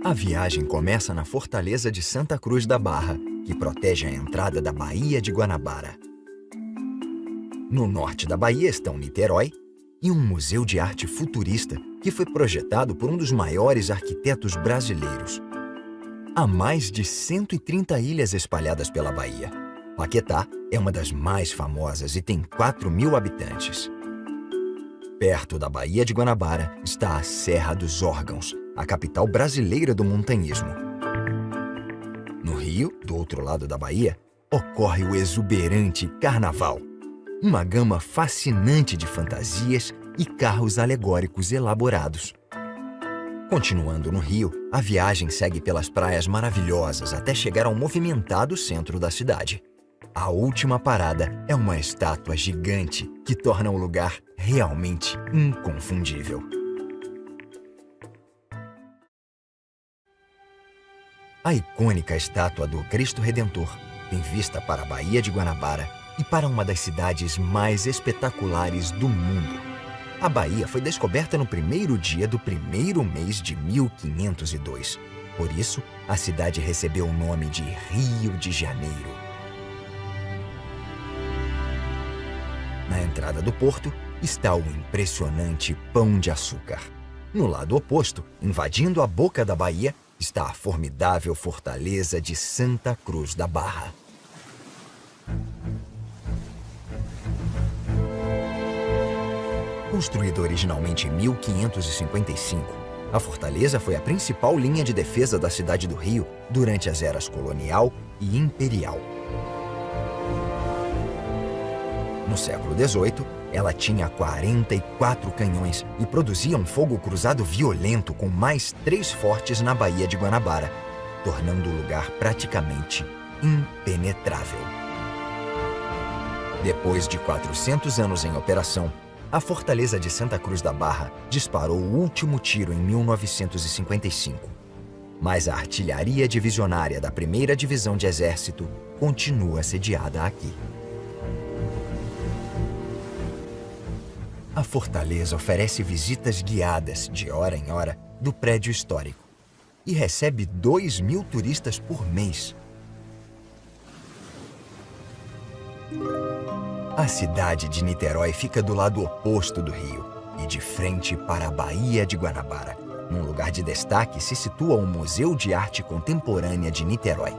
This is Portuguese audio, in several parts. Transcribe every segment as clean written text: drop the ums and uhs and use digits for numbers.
A viagem começa na Fortaleza de Santa Cruz da Barra, que protege a entrada da Baía de Guanabara. No norte da Bahia estão Niterói e um museu de arte futurista que foi projetado por um dos maiores arquitetos brasileiros. Há mais de 130 ilhas espalhadas pela Bahia. Paquetá é uma das mais famosas e tem 4.000 habitantes. Perto da Baía de Guanabara está a Serra dos Órgãos, a capital brasileira do montanhismo. No Rio, do outro lado da Bahia, ocorre o exuberante Carnaval, uma gama fascinante de fantasias e carros alegóricos elaborados. Continuando no Rio, a viagem segue pelas praias maravilhosas até chegar ao movimentado centro da cidade. A última parada é uma estátua gigante que torna o lugar realmente inconfundível. A icônica estátua do Cristo Redentor tem vista para a Baía de Guanabara e para uma das cidades mais espetaculares do mundo. A Bahia foi descoberta no primeiro dia do primeiro mês de 1502. Por isso, a cidade recebeu o nome de Rio de Janeiro. Na entrada do porto está o impressionante Pão de Açúcar. No lado oposto, invadindo a boca da Bahia, está a formidável fortaleza de Santa Cruz da Barra. Construída originalmente em 1555, a fortaleza foi a principal linha de defesa da cidade do Rio durante as eras colonial e imperial. No século XVIII, ela tinha 44 canhões e produzia um fogo cruzado violento com mais 3 fortes na Baía de Guanabara, tornando o lugar praticamente impenetrável. Depois de 400 anos em operação, a Fortaleza de Santa Cruz da Barra disparou o último tiro em 1955. Mas a artilharia divisionária da 1ª Divisão de Exército continua sediada aqui. A fortaleza oferece visitas guiadas, de hora em hora, do prédio histórico e recebe 2.000 turistas por mês. A cidade de Niterói fica do lado oposto do rio e de frente para a Baía de Guanabara. Num lugar de destaque se situa o Museu de Arte Contemporânea de Niterói.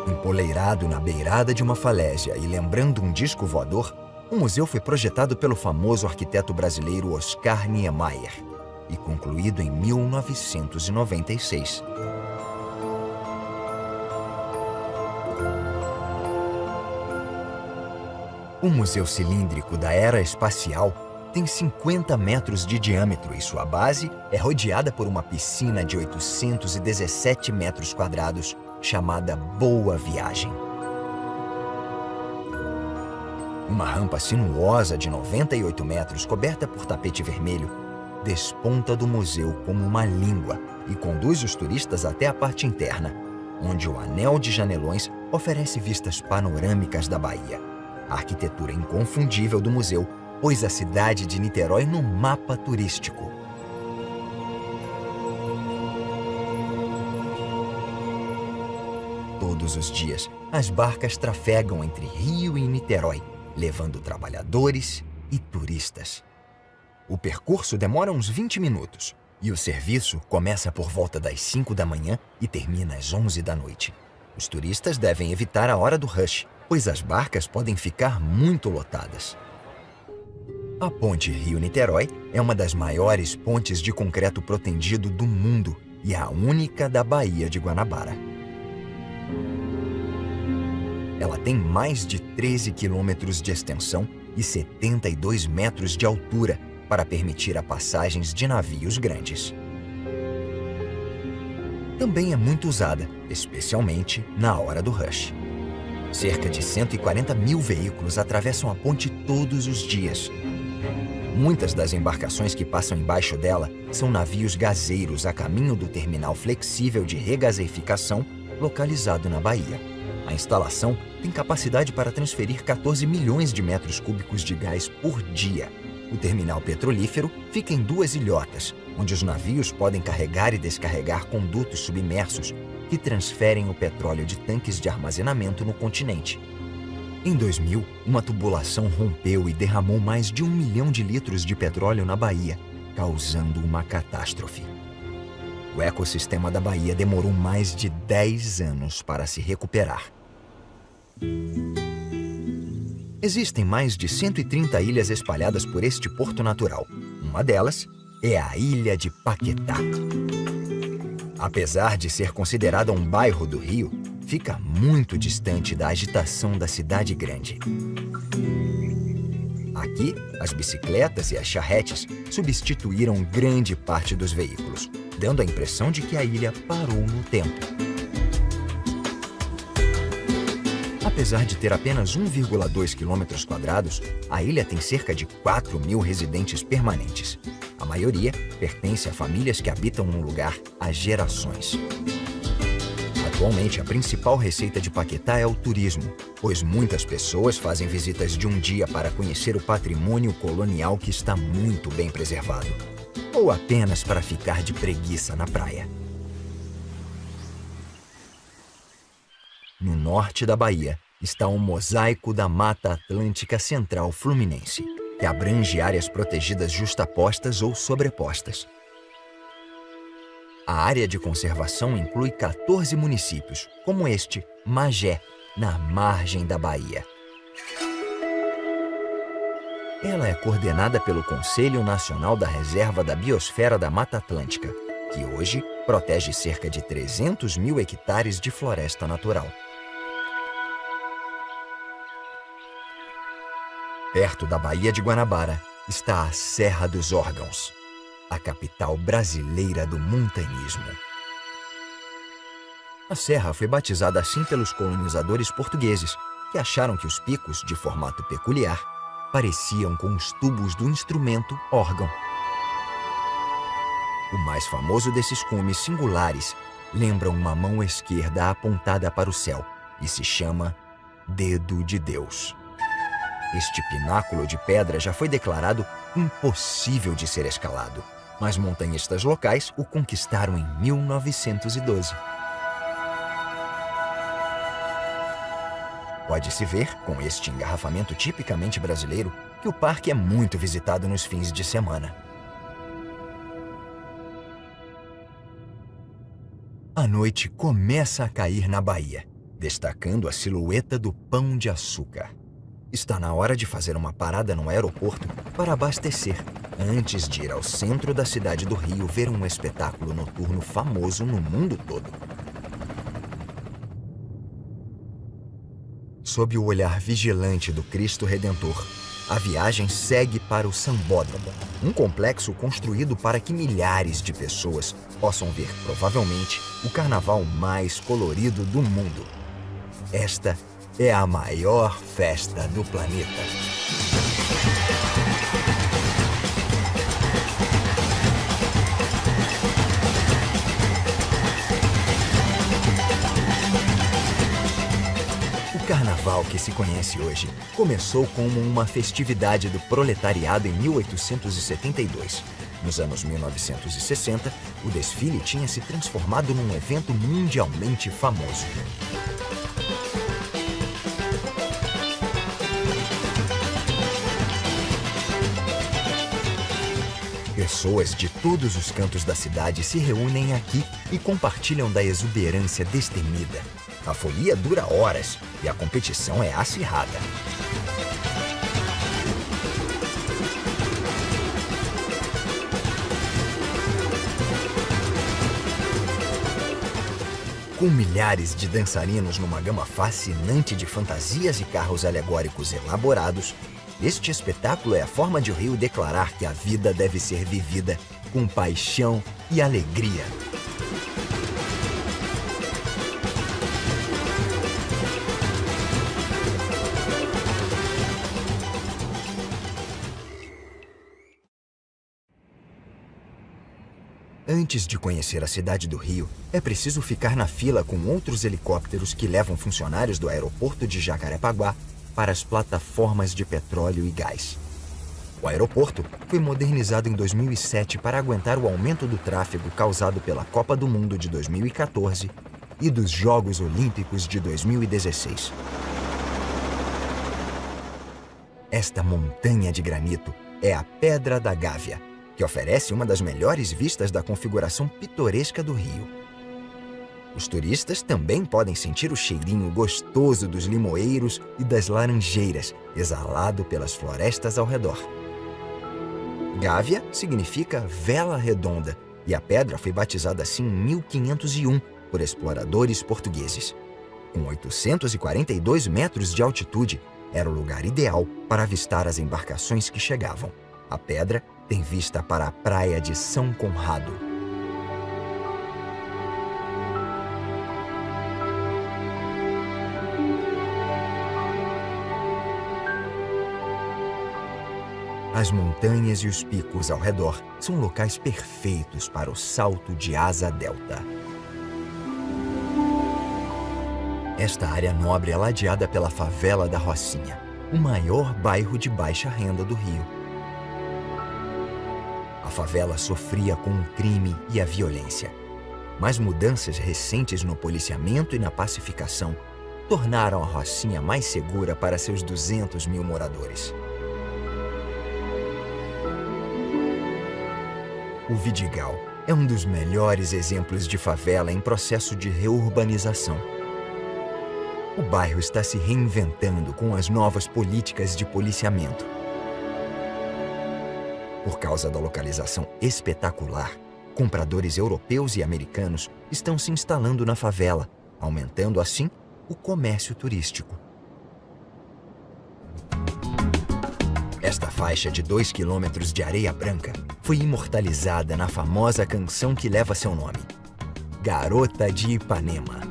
Empoleirado na beirada de uma falésia e lembrando um disco voador, o museu foi projetado pelo famoso arquiteto brasileiro Oscar Niemeyer e concluído em 1996. O Museu Cilíndrico da Era Espacial tem 50 metros de diâmetro e sua base é rodeada por uma piscina de 817 metros quadrados chamada Boa Viagem. Uma rampa sinuosa de 98 metros coberta por tapete vermelho desponta do museu como uma língua e conduz os turistas até a parte interna, onde o Anel de Janelões oferece vistas panorâmicas da Bahia. A arquitetura inconfundível do museu pôs a cidade de Niterói no mapa turístico. Todos os dias, as barcas trafegam entre Rio e Niterói, levando trabalhadores e turistas. O percurso demora uns 20 minutos e o serviço começa por volta das 5 da manhã e termina às 11 da noite. Os turistas devem evitar a hora do rush, pois as barcas podem ficar muito lotadas. A Ponte Rio-Niterói é uma das maiores pontes de concreto protendido do mundo e a única da Baía de Guanabara. Ela tem mais de 13 quilômetros de extensão e 72 metros de altura para permitir a passagens de navios grandes. Também é muito usada, especialmente na hora do rush. Cerca de 140 mil veículos atravessam a ponte todos os dias. Muitas das embarcações que passam embaixo dela são navios gazeiros a caminho do terminal flexível de regasificação localizado na Bahia. A instalação tem capacidade para transferir 14 milhões de metros cúbicos de gás por dia, O terminal petrolífero fica em 2 ilhotas, onde os navios podem carregar e descarregar condutos submersos que transferem o petróleo de tanques de armazenamento no continente. Em 2000, uma tubulação rompeu e derramou mais de 1 milhão de litros de petróleo na Bahia, causando uma catástrofe. O ecossistema da Bahia demorou mais de 10 anos para se recuperar. Existem mais de 130 ilhas espalhadas por este porto natural. Uma delas é a Ilha de Paquetá. Apesar de ser considerada um bairro do Rio, fica muito distante da agitação da cidade grande. Aqui, as bicicletas e as charretes substituíram grande parte dos veículos, dando a impressão de que a ilha parou no tempo. Apesar de ter apenas 1,2 km², a ilha tem cerca de 4.000 residentes permanentes. A maioria pertence a famílias que habitam no lugar há gerações. Atualmente, a principal receita de Paquetá é o turismo, pois muitas pessoas fazem visitas de um dia para conhecer o patrimônio colonial que está muito bem preservado, ou apenas para ficar de preguiça na praia. No norte da Bahia está o mosaico da Mata Atlântica Central Fluminense, que abrange áreas protegidas justapostas ou sobrepostas. A área de conservação inclui 14 municípios, como este, Magé, na margem da Bahia. Ela é coordenada pelo Conselho Nacional da Reserva da Biosfera da Mata Atlântica, que hoje protege cerca de 300.000 hectares de floresta natural. Perto da Baía de Guanabara está a Serra dos Órgãos, a capital brasileira do montanhismo. A serra foi batizada assim pelos colonizadores portugueses, que acharam que os picos, de formato peculiar, pareciam com os tubos do instrumento órgão. O mais famoso desses cumes singulares lembra uma mão esquerda apontada para o céu e se chama Dedo de Deus. Este pináculo de pedra já foi declarado impossível de ser escalado, mas montanhistas locais o conquistaram em 1912. Pode-se ver, com este engarrafamento tipicamente brasileiro, que o parque é muito visitado nos fins de semana. A noite começa a cair na Bahia, destacando a silhueta do Pão de Açúcar. Está na hora de fazer uma parada no aeroporto para abastecer, antes de ir ao centro da cidade do Rio ver um espetáculo noturno famoso no mundo todo. Sob o olhar vigilante do Cristo Redentor, a viagem segue para o Sambódromo, um complexo construído para que milhares de pessoas possam ver, provavelmente, o carnaval mais colorido do mundo. Esta é a maior festa do planeta. O carnaval que se conhece hoje começou como uma festividade do proletariado em 1872. Nos anos 1960, o desfile tinha se transformado num evento mundialmente famoso. Pessoas de todos os cantos da cidade se reúnem aqui e compartilham da exuberância destemida. A folia dura horas e a competição é acirrada. Com milhares de dançarinos numa gama fascinante de fantasias e carros alegóricos elaborados, este espetáculo é a forma de o Rio declarar que a vida deve ser vivida com paixão e alegria. Antes de conhecer a cidade do Rio, é preciso ficar na fila com outros helicópteros que levam funcionários do aeroporto de Jacarepaguá para as plataformas de petróleo e gás. O aeroporto foi modernizado em 2007 para aguentar o aumento do tráfego causado pela Copa do Mundo de 2014 e dos Jogos Olímpicos de 2016. Esta montanha de granito é a Pedra da Gávea, que oferece uma das melhores vistas da configuração pitoresca do Rio. Os turistas também podem sentir o cheirinho gostoso dos limoeiros e das laranjeiras, exalado pelas florestas ao redor. Gávea significa vela redonda, e a pedra foi batizada assim em 1501 por exploradores portugueses. Com 842 metros de altitude, era o lugar ideal para avistar as embarcações que chegavam. A pedra tem vista para a praia de São Conrado. As montanhas e os picos ao redor são locais perfeitos para o salto de asa delta. Esta área nobre é ladeada pela favela da Rocinha, o maior bairro de baixa renda do Rio. A favela sofria com o crime e a violência, mas mudanças recentes no policiamento e na pacificação tornaram a Rocinha mais segura para seus 200 mil moradores. O Vidigal é um dos melhores exemplos de favela em processo de reurbanização. O bairro está se reinventando com as novas políticas de policiamento. Por causa da localização espetacular, compradores europeus e americanos estão se instalando na favela, aumentando assim o comércio turístico. Esta faixa de 2 quilômetros de areia branca foi imortalizada na famosa canção que leva seu nome, Garota de Ipanema.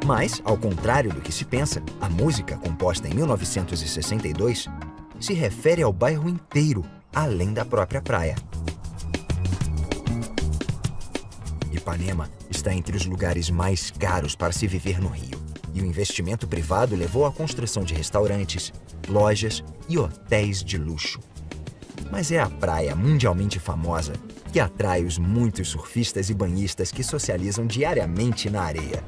Mas, ao contrário do que se pensa, a música, composta em 1962, se refere ao bairro inteiro, além da própria praia. Ipanema está entre os lugares mais caros para se viver no Rio, e o investimento privado levou à construção de restaurantes, lojas e hotéis de luxo. Mas é a praia mundialmente famosa que atrai os muitos surfistas e banhistas que socializam diariamente na areia.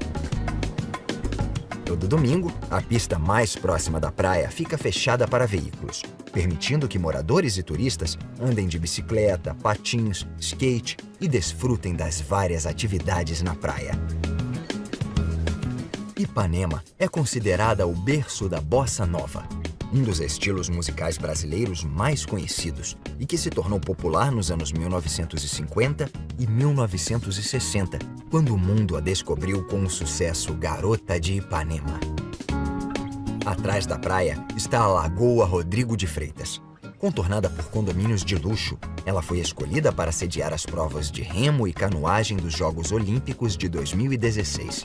Todo domingo, a pista mais próxima da praia fica fechada para veículos, permitindo que moradores e turistas andem de bicicleta, patins, skate e desfrutem das várias atividades na praia. Ipanema é considerada o berço da bossa nova, um dos estilos musicais brasileiros mais conhecidos e que se tornou popular nos anos 1950 e 1960, quando o mundo a descobriu com o sucesso Garota de Ipanema. Atrás da praia está a Lagoa Rodrigo de Freitas. Contornada por condomínios de luxo, ela foi escolhida para sediar as provas de remo e canoagem dos Jogos Olímpicos de 2016.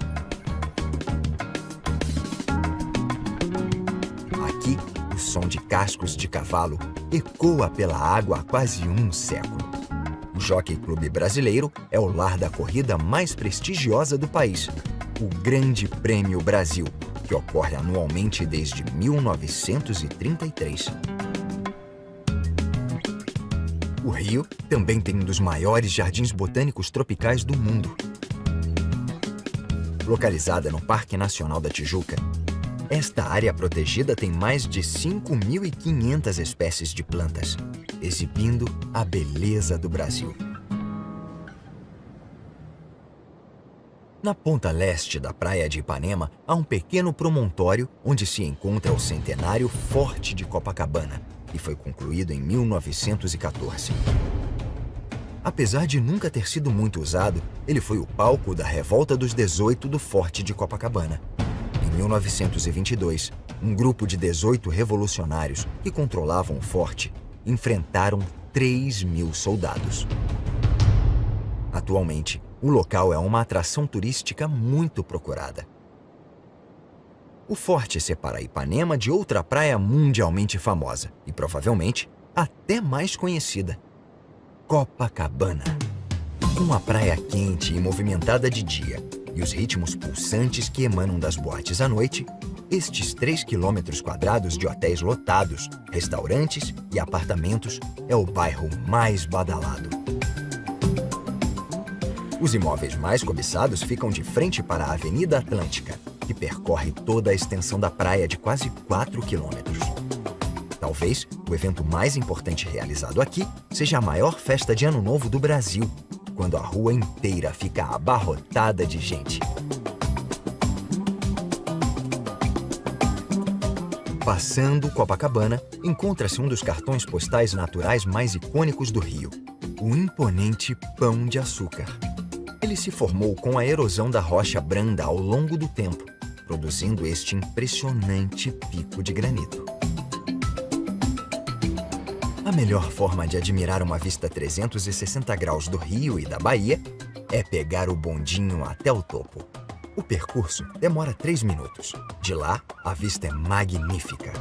Aqui, o som de cascos de cavalo ecoa pela água há quase um século. O Jockey Clube Brasileiro é o lar da corrida mais prestigiosa do país, o Grande Prêmio Brasil, que ocorre anualmente desde 1933. O Rio também tem um dos maiores jardins botânicos tropicais do mundo. Localizada no Parque Nacional da Tijuca, esta área protegida tem mais de 5.500 espécies de plantas, exibindo a beleza do Brasil. Na ponta leste da praia de Ipanema, há um pequeno promontório onde se encontra o centenário Forte de Copacabana, que foi concluído em 1914. Apesar de nunca ter sido muito usado, ele foi o palco da Revolta dos 18 do Forte de Copacabana. Em 1922, um grupo de 18 revolucionários que controlavam o forte enfrentaram 3.000 soldados. Atualmente, o local é uma atração turística muito procurada. O forte separa Ipanema de outra praia mundialmente famosa e, provavelmente, até mais conhecida: Copacabana. Com a praia quente e movimentada de dia e os ritmos pulsantes que emanam das boates à noite, Estes 3 quilômetros quadrados de hotéis lotados, restaurantes e apartamentos é o bairro mais badalado. Os imóveis mais cobiçados ficam de frente para a Avenida Atlântica, que percorre toda a extensão da praia de quase 4 quilômetros. Talvez o evento mais importante realizado aqui seja a maior festa de Ano Novo do Brasil, quando a rua inteira fica abarrotada de gente. Passando Copacabana, encontra-se um dos cartões postais naturais mais icônicos do Rio, o imponente Pão de Açúcar. Ele se formou com a erosão da rocha branda ao longo do tempo, produzindo este impressionante pico de granito. A melhor forma de admirar uma vista 360 graus do Rio e da Bahia é pegar o bondinho até o topo. O percurso demora 3 minutos. De lá, a vista é magnífica.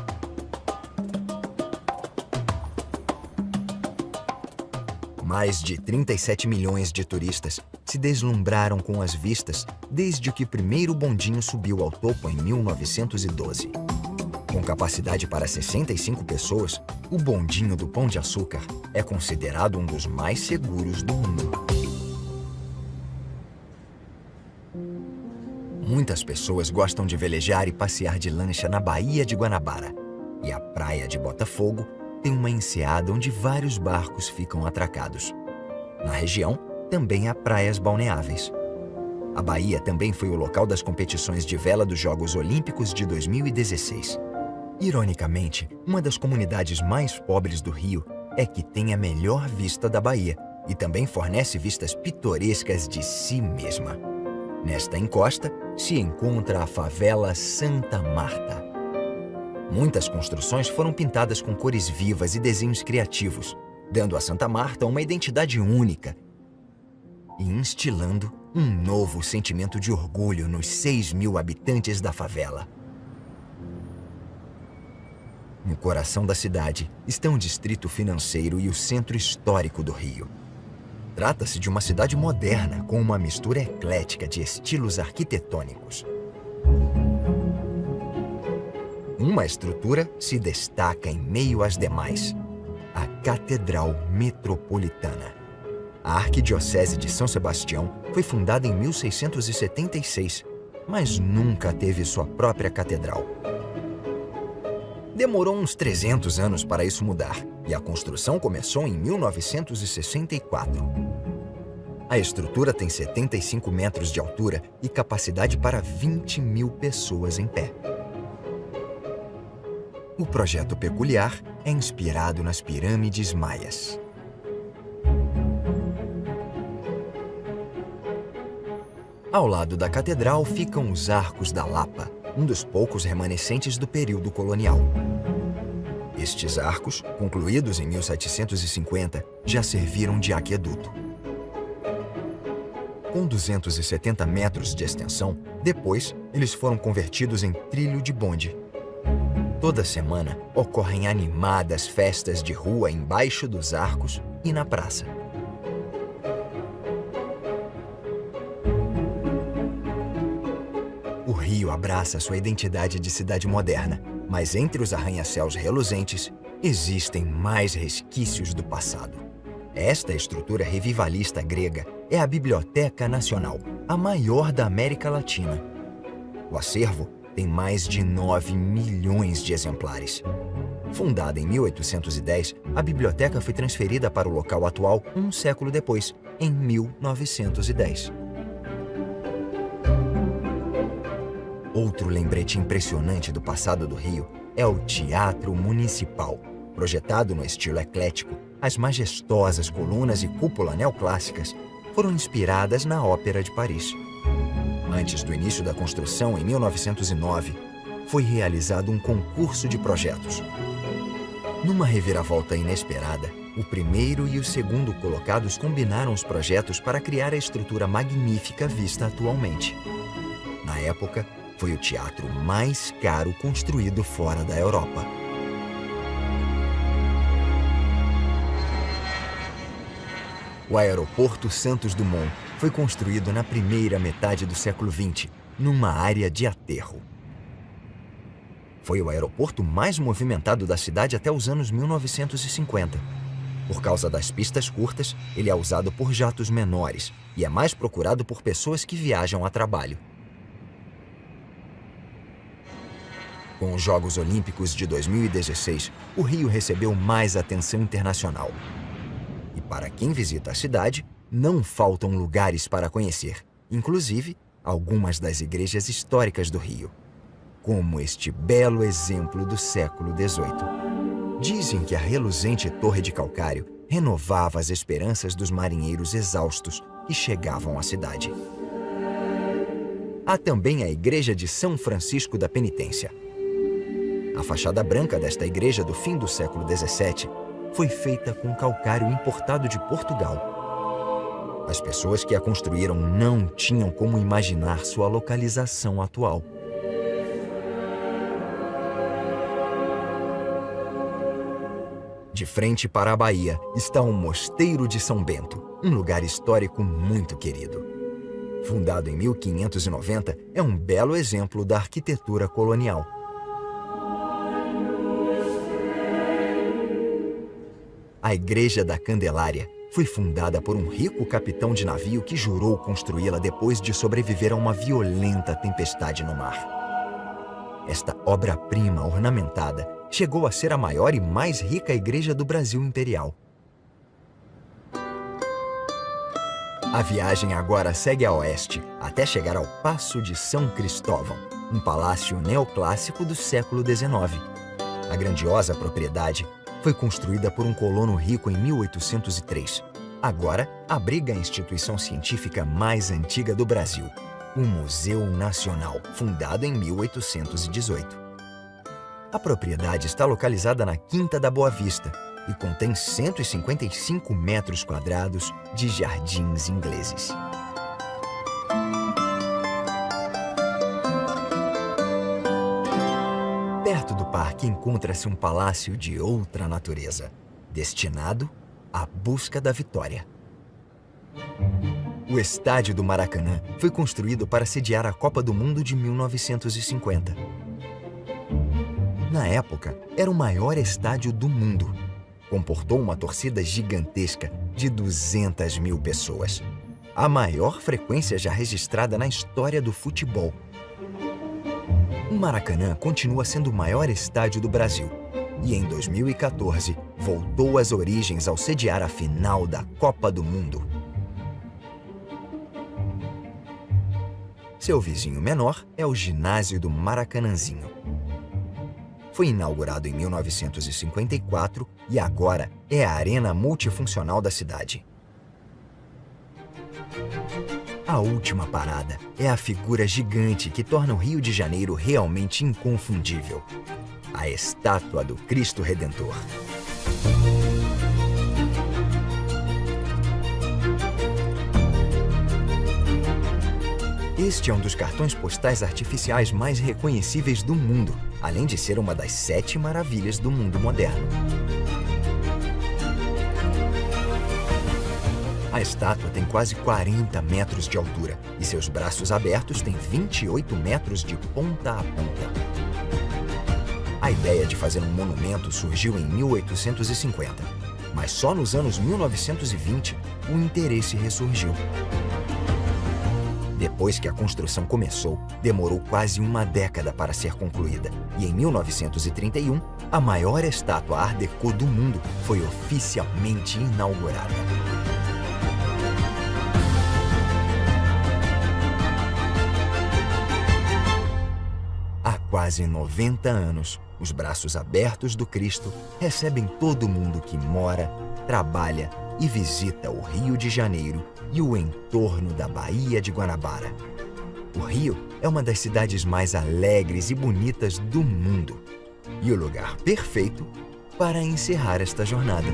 Mais de 37 milhões de turistas se deslumbraram com as vistas desde que o primeiro bondinho subiu ao topo em 1912. Com capacidade para 65 pessoas, o bondinho do Pão de Açúcar é considerado um dos mais seguros do mundo. Muitas pessoas gostam de velejar e passear de lancha na Baía de Guanabara. E a praia de Botafogo tem uma enseada onde vários barcos ficam atracados. Na região, também há praias balneáveis. A Bahia também foi o local das competições de vela dos Jogos Olímpicos de 2016. Ironicamente, uma das comunidades mais pobres do Rio é que tem a melhor vista da Bahia e também fornece vistas pitorescas de si mesma. Nesta encosta se encontra a favela Santa Marta. Muitas construções foram pintadas com cores vivas e desenhos criativos, dando a Santa Marta uma identidade única e instilando um novo sentimento de orgulho nos 6.000 habitantes da favela. No coração da cidade estão o distrito financeiro e o centro histórico do Rio. Trata-se de uma cidade moderna com uma mistura eclética de estilos arquitetônicos. Uma estrutura se destaca em meio às demais: a Catedral Metropolitana. A Arquidiocese de São Sebastião foi fundada em 1676, mas nunca teve sua própria catedral. Demorou uns 300 anos para isso mudar, e a construção começou em 1964. A estrutura tem 75 metros de altura e capacidade para 20.000 pessoas em pé. O projeto peculiar é inspirado nas pirâmides maias. Ao lado da catedral ficam os Arcos da Lapa, um dos poucos remanescentes do período colonial. Estes arcos, concluídos em 1750, já serviram de aqueduto. Com 270 metros de extensão, depois eles foram convertidos em trilho de bonde. Toda semana ocorrem animadas festas de rua embaixo dos arcos e na praça. O Rio abraça sua identidade de cidade moderna, mas entre os arranha-céus reluzentes existem mais resquícios do passado. Esta estrutura revivalista grega é a Biblioteca Nacional, a maior da América Latina. O acervo tem mais de 9 milhões de exemplares. Fundada em 1810, a biblioteca foi transferida para o local atual um século depois, em 1910. Outro lembrete impressionante do passado do Rio é o Teatro Municipal. Projetado no estilo eclético, as majestosas colunas e cúpula neoclássicas foram inspiradas na Ópera de Paris. Antes do início da construção, em 1909, foi realizado um concurso de projetos. Numa reviravolta inesperada, o primeiro e o segundo colocados combinaram os projetos para criar a estrutura magnífica vista atualmente. Na época, foi o teatro mais caro construído fora da Europa. O aeroporto Santos Dumont foi construído na primeira metade do século XX, numa área de aterro. Foi o aeroporto mais movimentado da cidade até os anos 1950. Por causa das pistas curtas, ele é usado por jatos menores e é mais procurado por pessoas que viajam a trabalho. Com os Jogos Olímpicos de 2016, o Rio recebeu mais atenção internacional. E para quem visita a cidade, não faltam lugares para conhecer, inclusive algumas das igrejas históricas do Rio, como este belo exemplo do século XVIII. Dizem que a reluzente torre de calcário renovava as esperanças dos marinheiros exaustos que chegavam à cidade. Há também a Igreja de São Francisco da Penitência. A fachada branca desta igreja do fim do século XVII foi feita com calcário importado de Portugal. As pessoas que a construíram não tinham como imaginar sua localização atual. De frente para a Bahia está o Mosteiro de São Bento, um lugar histórico muito querido. Fundado em 1590, é um belo exemplo da arquitetura colonial. A Igreja da Candelária foi fundada por um rico capitão de navio que jurou construí-la depois de sobreviver a uma violenta tempestade no mar. Esta obra-prima ornamentada chegou a ser a maior e mais rica igreja do Brasil imperial. A viagem agora segue a oeste, até chegar ao Paço de São Cristóvão, um palácio neoclássico do século XIX. A grandiosa propriedade foi construída por um colono rico em 1803. Agora, abriga a instituição científica mais antiga do Brasil, o Museu Nacional, fundado em 1818. A propriedade está localizada na Quinta da Boa Vista e contém 155 metros quadrados de jardins ingleses. Perto do parque encontra-se um palácio de outra natureza, destinado à busca da vitória. O Estádio do Maracanã foi construído para sediar a Copa do Mundo de 1950. Na época, era o maior estádio do mundo. Comportou uma torcida gigantesca de 200 mil pessoas, a maior frequência já registrada na história do futebol. O Maracanã continua sendo o maior estádio do Brasil e, em 2014, voltou às origens ao sediar a final da Copa do Mundo. Seu vizinho menor é o Ginásio do Maracanãzinho. Foi inaugurado em 1954 e agora é a arena multifuncional da cidade. A última parada é a figura gigante que torna o Rio de Janeiro realmente inconfundível: a Estátua do Cristo Redentor. Este é um dos cartões postais artificiais mais reconhecíveis do mundo, além de ser uma das 7 maravilhas do mundo moderno. A estátua tem quase 40 metros de altura e seus braços abertos têm 28 metros de ponta a ponta. A ideia de fazer um monumento surgiu em 1850, mas só nos anos 1920 o interesse ressurgiu. Depois que a construção começou, demorou quase uma década para ser concluída e em 1931, a maior estátua Art Deco do mundo foi oficialmente inaugurada. Há quase 90 anos, os braços abertos do Cristo recebem todo mundo que mora, trabalha e visita o Rio de Janeiro e o entorno da Baía de Guanabara. O Rio é uma das cidades mais alegres e bonitas do mundo e o lugar perfeito para encerrar esta jornada.